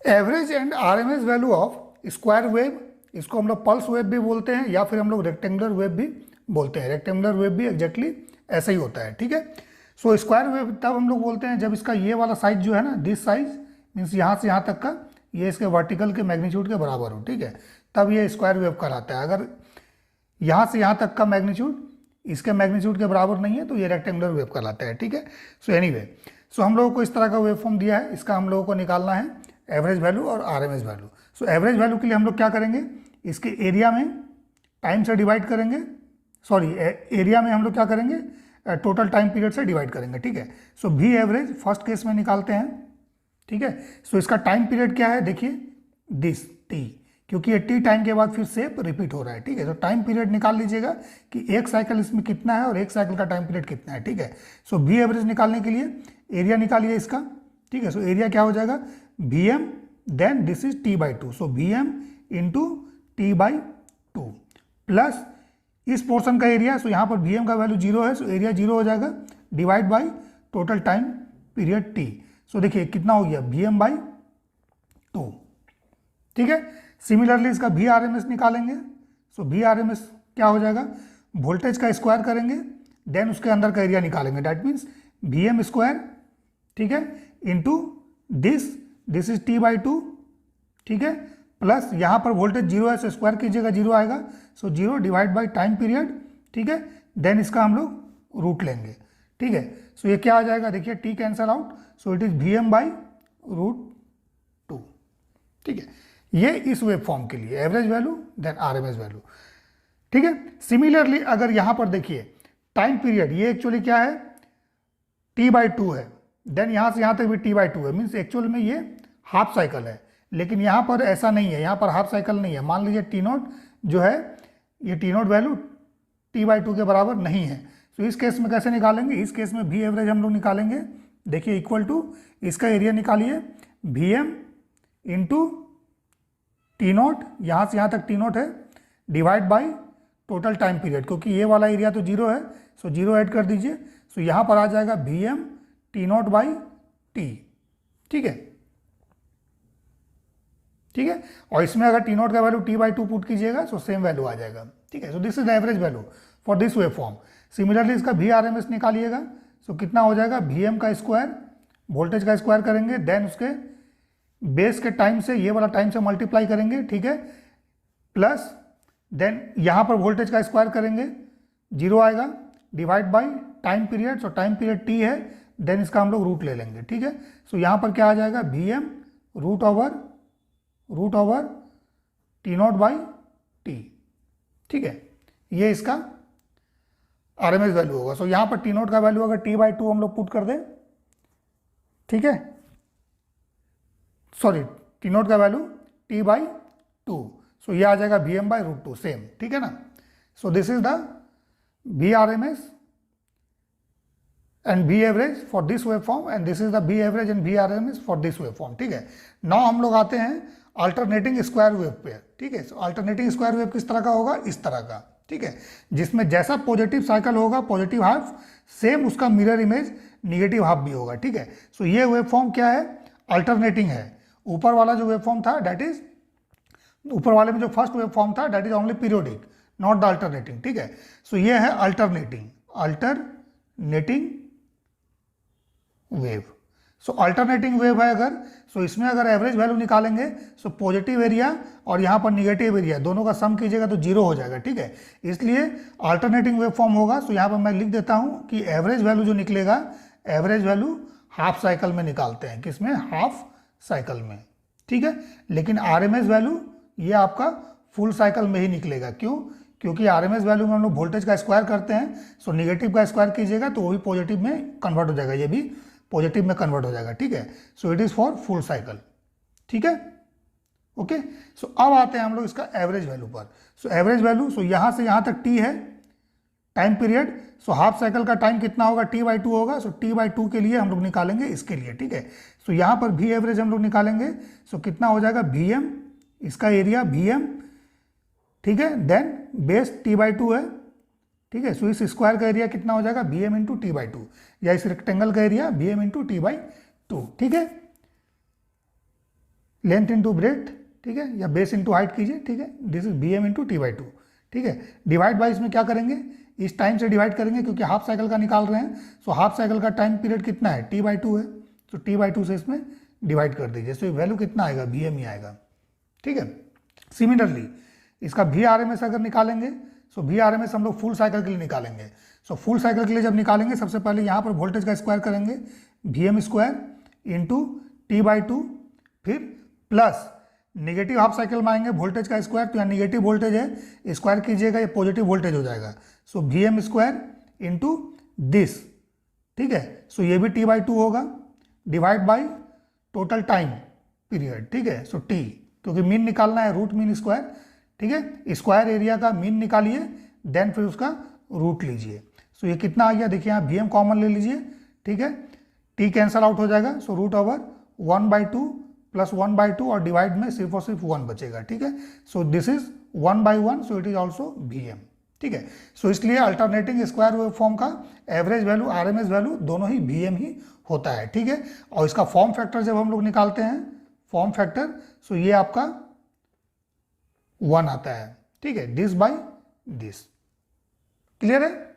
Average and RMS value of square wave, इसको हम लोग पल्स वेव भी बोलते हैं या फिर हम लोग रेक्टेंगुलर वेव भी बोलते हैं। रेक्टेंगुलर वेव भी एग्जैक्टली ऐसा ही होता है, ठीक है। सो स्क्वायर वेव तब हम लोग बोलते हैं जब इसका ये वाला साइज जो है ना, दिस साइज मीन्स यहाँ से यहाँ तक का ये इसके वर्टिकल के मैग्नीट्यूड के बराबर हो, ठीक है, तब ये स्क्वायर वेव कहलाता है। अगर यहाँ से यहाँ तक का मैग्नीट्यूड इसके मैग्नीट्यूड के बराबर नहीं है तो ये रेक्टेंगुलर वेव कहलाता है, ठीक है। सो एनीवे, सो हम लोगों को इस तरह का वेव फॉर्म दिया है, इसका हम लोगों को निकालना है एवरेज वैल्यू और RMS value. So average value के लिए हम लोग क्या करेंगे, इसके एरिया में टाइम से डिवाइड करेंगे, सॉरी एरिया में हम लोग क्या करेंगे, टोटल टाइम पीरियड से डिवाइड करेंगे, ठीक है। सो भी एवरेज फर्स्ट केस में निकालते हैं, ठीक है। सो इसका टाइम पीरियड क्या है, देखिए दिस टी, क्योंकि ये टी टाइम के बाद फिर से रिपीट हो रहा है, ठीक है। तो टाइम पीरियड निकाल लीजिएगा कि एक साइकिल इसमें कितना है और एक साइकिल का टाइम पीरियड कितना है, ठीक है। सो भी एवरेज निकालने के लिए एरिया निकालिए इसका, ठीक है। सो एरिया क्या हो जाएगा, V M then this is T by two, so V M into T by two plus इस पोर्शन का एरिया, सो यहाँ पर वी एम का वैल्यू 0 है, सो एरिया 0 हो जाएगा, divide by total time period T. So देखिए कितना हो गया, वी एम बाई टू, ठीक है। सिमिलरली इसका वी आर एम एस निकालेंगे, so V R M S क्या हो जाएगा, वोल्टेज का स्क्वायर करेंगे देन उसके अंदर का एरिया निकालेंगे, that means V M square, ठीक है, into this is T by two, ठीक है, प्लस यहाँ पर वोल्टेज 0 है, सो स्क्वायर कीजिएगा 0 आएगा, सो 0 डिवाइड बाई टाइम पीरियड, ठीक है, देन इसका हम लोग रूट लेंगे, ठीक है। सो ये क्या आ जाएगा, देखिए T cancel out, so it is V M by root two, ठीक है। ये इस वेव फॉर्म के लिए average value then RMS value, ठीक है। सिमिलरली अगर यहाँ पर देखिए टाइम पीरियड, ये एक्चुअली क्या है, टी बाई टू है, देन यहाँ से यहाँ तक भी टी बाई टू है, मीन्स एक्चुअल में ये हाफ साइकिल है, लेकिन यहाँ पर ऐसा नहीं है, यहाँ पर हाफ साइकिल नहीं है। मान लीजिए टी नोट जो है, ये T note value T by to के बराबर नहीं है, तो इस केस में कैसे निकालेंगे, इस केस में वी एवरेज हम लोग निकालेंगे, देखिए इक्वल टू इसका एरिया निकालिए, V M into T naught, यहाँ से यहाँ तक टी नोट है, divide by total time period, क्योंकि ये वाला एरिया तो 0 है, सो 0 ऐड कर दीजिए, सो यहाँ पर आ जाएगा V M T naught by T, ठीक है, ठीक है। और इसमें अगर टी नोट का value T by two put कीजिएगा सो सेम वैल्यू आ जाएगा, ठीक है। So this is the average value for this wave form. Similarly इसका वी आर एम एस निकालिएगा, सो कितना हो जाएगा, वी एम का स्क्वायर, वोल्टेज का स्क्वायर करेंगे, देन उसके बेस के टाइम से ये वाला टाइम से मल्टीप्लाई करेंगे, ठीक है, प्लस देन यहाँ पर वोल्टेज का स्क्वायर करेंगे, 0 आएगा, divide by time period, so time period T है, देन इसका हम लोग रूट ले लेंगे, ठीक है। सो यहाँ पर क्या आ जाएगा, V M root over T naught by T, ठीक है, ये इसका आरएमएस वैल्यू होगा। सो यहाँ पर टी नोट का वैल्यू अगर टी बाई टू हम लोग पुट कर दें, ठीक है, सॉरी टी नोट का value T by two, so ये आ जाएगा V M by root two, same, ठीक है ना। So this is the V R M S and V average for this wave form and this is the V average and V R M S for this wave form, ठीक है। Now हम लोग आते हैं alternating square wave पे, ठीक है। सो alternating square wave किस तरह का होगा, इस तरह का, ठीक है, जिसमें जैसा पॉजिटिव साइकिल होगा पॉजिटिव हाफ, सेम उसका मिरर इमेज निगेटिव हाफ भी होगा, ठीक है। सो ये वेव फॉर्म क्या है, अल्टरनेटिंग है। ऊपर वाला जो वेव फॉर्म था दैट इज, ऊपर वाले में जो फर्स्ट वेव फॉर्म था that is only periodic, not the alternating, ठीक है। सो ये है अल्टरनेटिंग वेव। सो अल्टरनेटिंग वेव है अगर, सो इसमें अगर एवरेज वैल्यू निकालेंगे, सो पॉजिटिव एरिया और यहाँ पर निगेटिव एरिया दोनों का सम कीजिएगा तो 0 हो जाएगा, ठीक है। इसलिए अल्टरनेटिंग वेव फॉर्म होगा। सो यहाँ पर मैं लिख देता हूँ कि एवरेज वैल्यू जो निकलेगा, एवरेज वैल्यू हाफ साइकिल में निकालते हैं, किसमें, हाफ साइकिल में, ठीक है। लेकिन आरएमएस वैल्यू ये आपका फुल साइकिल में ही निकलेगा, क्यों, क्योंकि आरएमएस वैल्यू में हम लोग वोल्टेज का स्क्वायर करते हैं, सो निगेटिव का स्क्वायर कीजिएगा तो वो भी पॉजिटिव में कन्वर्ट हो जाएगा, ये भी पॉजिटिव में कन्वर्ट हो जाएगा, ठीक है। सो it is for full cycle, ठीक है, ओके। सो अब आते हैं हम लोग इसका एवरेज वैल्यू पर। सो एवरेज वैल्यू, सो यहाँ से यहाँ तक टी है time period, so half cycle का टाइम कितना होगा, टी बाई टू होगा, सो टी बाई टू के लिए हम लोग निकालेंगे इसके लिए, ठीक है। सो यहाँ पर भी एवरेज हम लोग निकालेंगे, सो कितना हो जाएगा, वी एम, इसका एरिया वी एम, ठीक है, then base T by two है, ठीक है। सो इस स्क्वायर का एरिया कितना हो जाएगा, V M into T by two, या इस रेक्टेंगल का area V M into T by two, ठीक है। लेंथ इंटू ब्रेथ, ठीक है, या बेस इंटू हाइट कीजिए, ठीक है, this is V M into T by two, ठीक है। डिवाइड बाई इसमें क्या करेंगे, इस टाइम से डिवाइड करेंगे क्योंकि हाफ साइकिल का निकाल रहे हैं, सो हाफ साइकिल का टाइम पीरियड कितना है, टी बाई टू है, तो टी बाई टू से इसमें डिवाइड कर दीजिए, सो वैल्यू कितना आएगा, बी एम ही आएगा, ठीक है। सिमिलरली इसका वी आर एम एस अगर निकालेंगे, so V R M S हम लोग फुल साइकिल के लिए निकालेंगे। सो फुल साइकिल के लिए जब निकालेंगे, सबसे पहले यहाँ पर वोल्टेज का स्क्वायर करेंगे, V M square into T by two, फिर प्लस नेगेटिव हाफ साइकिल में आएंगे वोल्टेज का स्क्वायर, तो यहाँ नेगेटिव वोल्टेज है, स्क्वायर कीजिएगा, ये पॉजिटिव वोल्टेज हो जाएगा, so V M square into this, ठीक है। सो ये भी टी बाई टू होगा, divide by total time period, ठीक है। सो टी, क्योंकि मीन निकालना है, रूट मीन स्क्वायर, ठीक है, स्क्वायर एरिया का मीन निकालिए, देन फिर उसका रूट लीजिए। सो ये कितना आ गया, देखिए यहाँ वी एम कॉमन ले लीजिए, ठीक है, टी कैंसल आउट हो जाएगा, सो रूट ओवर 1/2 प्लस 1/2 और डिवाइड में सिर्फ और सिर्फ 1 बचेगा, ठीक है। So this is 1/1, so it is also V M, ठीक है। सो इसलिए अल्टरनेटिंग स्क्वायर वेव फॉर्म का average value, R M S value दोनों ही वी एम ही होता है, ठीक है। और इसका फॉर्म फैक्टर जब हम लोग निकालते हैं, फॉर्म फैक्टर, सो ये आपका 1 आता है, ठीक है, दिस बाई दिस, क्लियर है।